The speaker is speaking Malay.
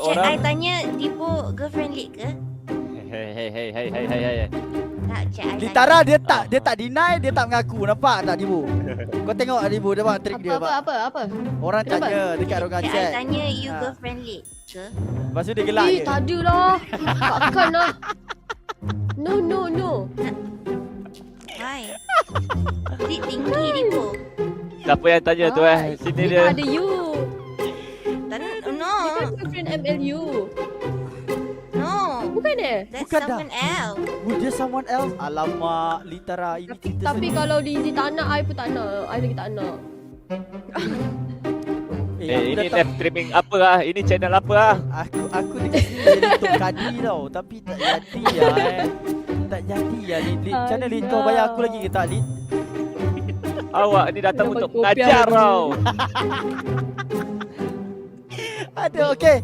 orang. I tanya Dipo girlfriend Lit ke? Hey. Tak, cik I tanya. Litara dia tak deny, dia tak mengaku. Nampak tak Dibu? Kau tengok Dibu dia bang trik dia bang. Apa? Orang Kenapa? tanya dekat ruangan Cik I chat. tanya you Ha. girlfriend Lit ke? Lepas tu dia gelak je. Tak ada lah. Takkan lah. No. Why? Lit tinggi Dipo. Siapa yang tanya tu Sini Dia dia. tak ada you. Tak, Dia no. kan girlfriend MLU. No. Bukan That's Bukan dah. someone else. Would there someone else? Alamak, Litara ini cerita Tapi kalau Lizzy tak nak, I pun tak nak. I lagi tak nak. Ini live streaming apa lah? Ini channel apa lah? Aku dekat sini jadi untuk kadi tau. Tapi tak jadi lah Tak jadi lah Lid. Macam mana Lid kau bayar aku lagi ke tak Lid? Awak ni datang Dapat untuk kopiah mengajar dulu. tau. Aduh, okey.